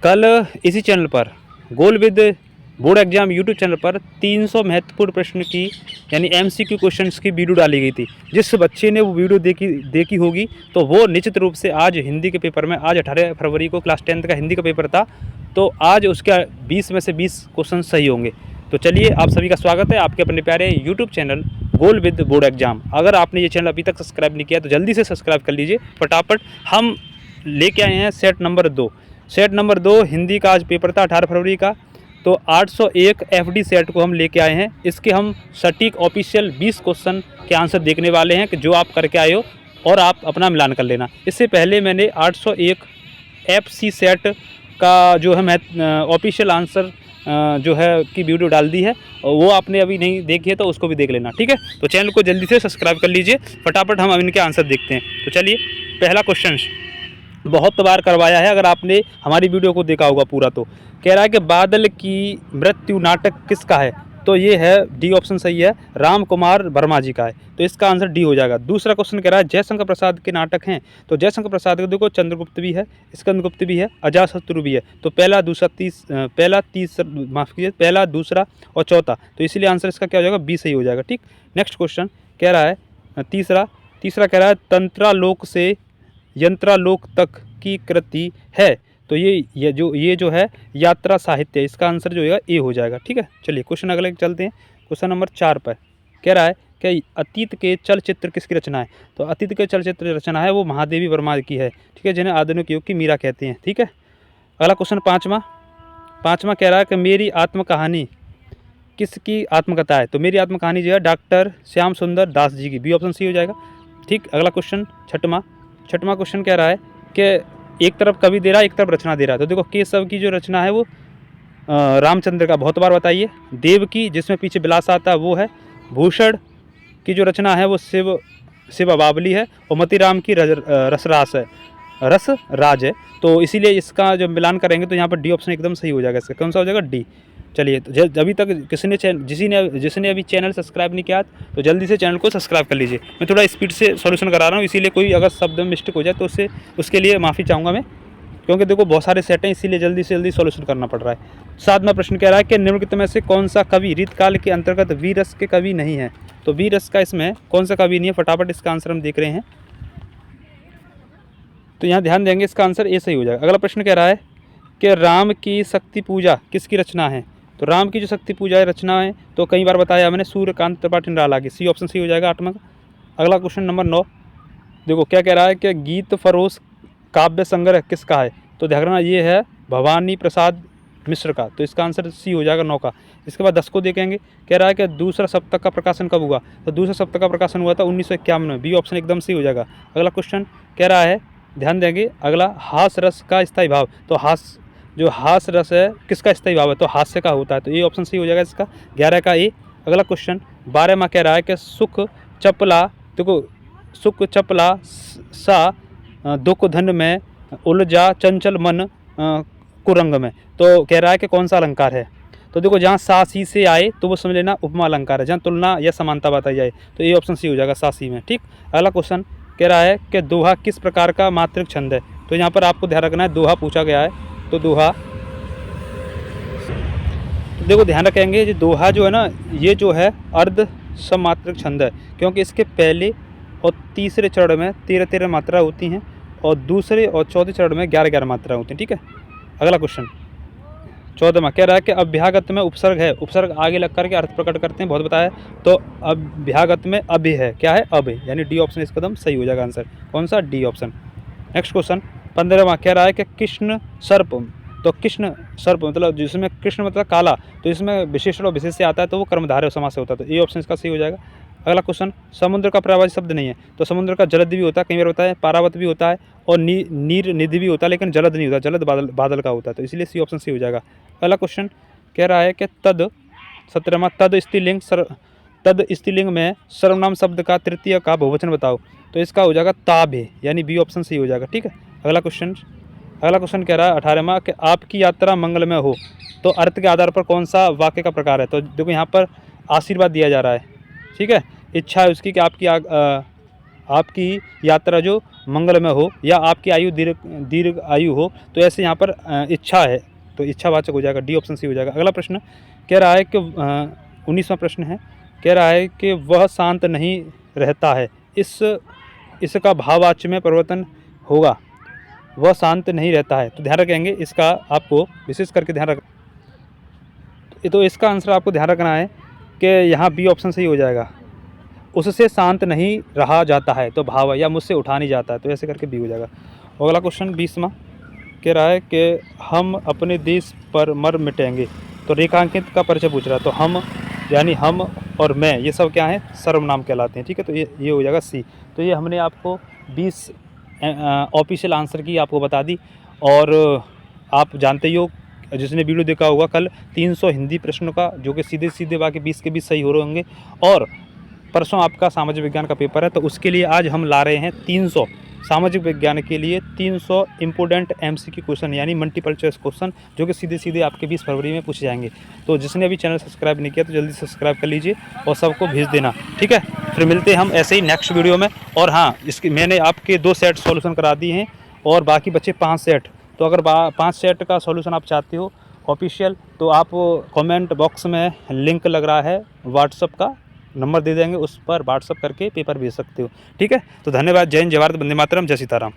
कल इसी चैनल पर goal with board exam YouTube channel पर 300 महत्वपूर्ण प्रश्न की यानी एमसीक्यू क्वेश्चंस की वीडियो डाली गई थी। जिस बच्चे ने वो वीडियो देखी होगी तो वो निश्चित रूप से आज हिंदी के पेपर में, आज 18 फरवरी को क्लास 10th का हिंदी का पेपर था, तो आज उसका 20 में से 20 क्वेश्चन सही होंगे। तो चलिए, आप सभी का स्वागत है आपके अपने प्यारे YouTube channel goal with board exam. अगर आपने ये चैनल अभी तक सब्सक्राइब नहीं किया तो जल्दी से सब्सक्राइब कर लीजिए फटाफट। हम लेके आए हैं set number 2। Set number 2 Hindi का आज पेपर था 18 फरवरी का, तो 801 एफडी सेट को हम लेके आए हैं। इसके हम सटीक ऑफिशियल 20 क्वेश्चन के आंसर देखने वाले हैं कि जो आप करके आए हो और आप अपना मिलान कर लेना। इससे पहले मैंने 801 एफसी सेट का जो है ऑफिशियल आंसर जो है की वीडियो डाल दी है, और वो आपने अभी नहीं देखी है तो उसको भी देख लेना, ठीक है। तो चैनल को जल्दी से सब्सक्राइब कर लीजिए फटाफट। हम अब इनके आंसर देखते हैं। तो चलिए, पहला क्वेश्चन बहुत बार करवाया है, अगर आपने हमारी वीडियो को देखा होगा पूरा, तो कह रहा है कि बादल की मृत्यु नाटक किसका है? तो ये है डी ऑप्शन सही है, राम कुमार वर्मा जी का है, तो इसका आंसर डी हो जाएगा। दूसरा क्वेश्चन कह रहा है जयशंकर प्रसाद के नाटक हैं, तो जयशंकर प्रसाद के देखो चंद्रगुप्त भी है, स्कंदगुप्त भी है, अजातशत्रु भी है, तो पहला दूसरा और चौथा, तो इसीलिए आंसर इसका क्या हो जाएगा? बी सही हो जाएगा, ठीक। नेक्स्ट क्वेश्चन कह रहा है तीसरा कह रहा है तंत्रालोक से यंत्रालोक तक की कृति है, तो ये जो है यात्रा साहित्य, इसका आंसर जो है ए हो जाएगा, ठीक है। चलिए क्वेश्चन अगले चलते हैं। क्वेश्चन नंबर 4 पर कह रहा है कि अतीत के चलचित्र किसकी रचना है? तो अतीत के चलचित्र रचना है वो महादेवी वर्मा की है, ठीक है, जिन्हें आधुनिक युग की मीरा कहते हैं, ठीक है। अगला क्वेश्चन पाँचवा कह रहा है कि मेरी आत्मकहानी किसकी आत्मकथा है? तो मेरी आत्मकहानी जो है डॉक्टर श्याम सुंदर दास जी की, बी ऑप्शन सी हो जाएगा, ठीक। अगला क्वेश्चन छठवां क्वेश्चन कह रहा है कि एक तरफ कवि दे रहा है एक तरफ रचना दे रहा है, तो देखो केशव की जो रचना है वो रामचंद्र का, बहुत बार बताइए। देव की जिसमें पीछे विलास आता है वो है, भूषण की जो रचना है वो शिव बावली है, और मतीराम की रसराज है, तो इसीलिए इसका जब मिलान करेंगे तो यहाँ पर डी ऑप्शन एकदम सही हो जाएगा। इसका कौन सा हो जाएगा? डी। चलिए, तो अभी तक जिसने अभी चैनल सब्सक्राइब नहीं किया तो जल्दी से चैनल को सब्सक्राइब कर लीजिए। मैं थोड़ा स्पीड से सॉल्यूशन करा रहा हूँ, इसीलिए कोई अगर शब्द में मिस्टेक हो जाए तो उसके लिए माफ़ी चाहूँगा मैं, क्योंकि देखो बहुत सारे सेट हैं, इसीलिए जल्दी से जल्दी सॉल्यूशन करना पड़ रहा है। 7वां प्रश्न कह रहा है कि निम्नलिखित में से कौन सा कवि रीतकाल के अंतर्गत वीररस के कवि नहीं है? तो वीररस का इसमें कौन सा कवि नहीं है? फटाफट इसका आंसर हम देख रहे हैं, तो यहाँ ध्यान देंगे, इसका आंसर ए सही हो जाएगा। अगला प्रश्न कह रहा है कि राम की शक्ति पूजा किसकी रचना है? तो राम की जो शक्ति पूजा रचना है तो कई बार बताया मैंने, सूर्यकांत त्रिपाठी निराला की, सी ऑप्शन सी हो जाएगा 8वां का। अगला क्वेश्चन नंबर 9, देखो क्या कह रहा है कि गीत फरोश काव्य संग्रह किसका है? तो ध्यान रखना ये है भवानी प्रसाद मिश्र का, तो इसका आंसर सी हो जाएगा 9 का। इसके बाद 10 को देखेंगे, कह रहा है कि दूसरा सप्तक का प्रकाशन कब हुआ? तो दूसरा सप्तक का प्रकाशन हुआ था 1951 में, बी ऑप्शन एकदम सी हो जाएगा। अगला क्वेश्चन कह रहा है, ध्यान देंगे अगला, हास रस का स्थायी भाव, तो हास रस है किसका स्थायी भाव है? तो हास्य का होता है, तो ये ऑप्शन सी हो जाएगा इसका 11 का ए। अगला क्वेश्चन 12वां कह रहा है कि सुख चपला सा दुख धन में उलझा चंचल मन कुरंग में, तो कह रहा है कि कौन सा अलंकार है? तो देखो जहाँ सा सी से आए तो वो समझ लेना उपमा अलंकार है, जहाँ तुलना या समानता बताई जाए तो ये ऑप्शन सी हो जाएगा, सा सी में, ठीक। अगला क्वेश्चन कह रहा है कि दोहा किस प्रकार का मात्रिक छंद है? तो यहाँ पर आपको ध्यान रखना है, दोहा पूछा गया है, तो दोहा, तो देखो ध्यान रखेंगे ये दोहा जो है ना, ये जो है अर्ध समात्रिक छंद है, क्योंकि इसके पहले और तीसरे चरण में 13-13 मात्रा होती हैं, और दूसरे और चौथे चरण में 11-11 मात्रा होती हैं, ठीक है। अगला क्वेश्चन 14वां कह रहा है कि अभ्यागत में उपसर्ग है, उपसर्ग आगे लग करके अर्थ प्रकट करते हैं, बहुत बताया, तो अभ्यागत में अभि है, क्या है? अब, यानी डी ऑप्शन इसका एकदम सही हो जाएगा आंसर, कौन सा? D option. नेक्स्ट क्वेश्चन 15वां कह रहा है कि कृष्ण सर्प, तो कृष्ण सर्प मतलब जिसमें कृष्ण मतलब काला, तो इसमें विशेषण और विशेष से आता है, तो वो कर्मधारय समास से होता है, तो ये ऑप्शन इसका सही हो जाएगा। अगला क्वेश्चन, समुद्र का पर्यायवाची शब्द नहीं है, तो समुद्र का जलद भी होता है, कई बार होता है, पारावत भी होता है, और नीर निधि भी होता है, लेकिन जलद नहीं होता, जलद बादल का होता है, तो इसलिए सी ऑप्शन सी हो जाएगा। अगला क्वेश्चन कह रहा है कि 17वां तद स्त्रीलिंग में सर्वनाम शब्द का तृतीय का बहुवचन बताओ, तो इसका हो जाएगा ताभे, यानी बी ऑप्शन सही हो जाएगा, ठीक है। अगला क्वेश्चन कह रहा है 18वां कि आपकी यात्रा मंगलमय हो, तो अर्थ के आधार पर कौन सा वाक्य का प्रकार है? तो देखो यहाँ पर आशीर्वाद दिया जा रहा है, ठीक है, इच्छा है उसकी कि आपकी आपकी यात्रा जो मंगलमय हो या आपकी आयु दीर्घ आयु हो। तो ऐसे यहाँ पर इच्छा है, तो इच्छावाचक हो जाएगा, डी ऑप्शन सी हो जाएगा। अगला प्रश्न कह रहा है कि 19वां प्रश्न है, कह रहा है कि वह शांत नहीं रहता है, इसका भाववाच्य में परिवर्तन होगा। वह शांत नहीं रहता है, तो ध्यान रखेंगे इसका, आपको विशेष करके ध्यान रख, तो इसका आंसर आपको ध्यान रखना है कि यहाँ बी ऑप्शन सही हो जाएगा। उससे शांत नहीं रहा जाता है, तो भाव, या मुझसे उठा नहीं जाता है, तो ऐसे करके बी हो जाएगा। अगला क्वेश्चन 20वां कह रहा है कि हम अपने देश पर मर मिटेंगे, तो रेखांकित का परिचय पूछ रहा है। तो हम यानी हम और मैं, ये सब क्या है, सर्वनाम कहलाते हैं। ठीक है, तो ये हो जाएगा सी। तो ये हमने आपको 20 ऑफिशियल आंसर की आपको बता दी। और आप जानते ही हो, जिसने वीडियो देखा होगा कल 300 हिंदी प्रश्नों का, जो कि सीधे सीधे बाकी 20 के 20 सही हो रहे होंगे। और परसों आपका सामाजिक विज्ञान का पेपर है, तो उसके लिए आज हम ला रहे हैं 300 सामाजिक विज्ञान के लिए 300 इम्पोर्टेंट एमसीक्यू क्वेश्चन, यानी मल्टीपल चॉइस क्वेश्चन, जो कि सीधे सीधे आपके 20 फरवरी में पूछे जाएंगे। तो जिसने अभी चैनल सब्सक्राइब नहीं किया तो जल्दी सब्सक्राइब कर लीजिए और सबको भेज देना। ठीक है, फिर मिलते हैं हम ऐसे ही नेक्स्ट वीडियो में। और हाँ, इसकी मैंने आपके 2 सेट सॉल्यूशन करा दिए हैं और बाकी बच्चे 5 सेट। तो अगर 5 सेट का सॉल्यूशन आप चाहते हो ऑफिशियल, तो आप कमेंट बॉक्स में लिंक लग रहा है, व्हाट्सअप का नंबर दे देंगे, उस पर व्हाट्सअप करके पेपर भेज सकते हो। ठीक है, तो धन्यवाद। जय हिंद, जय भारत, वंदे मातरम, जय सीताराम।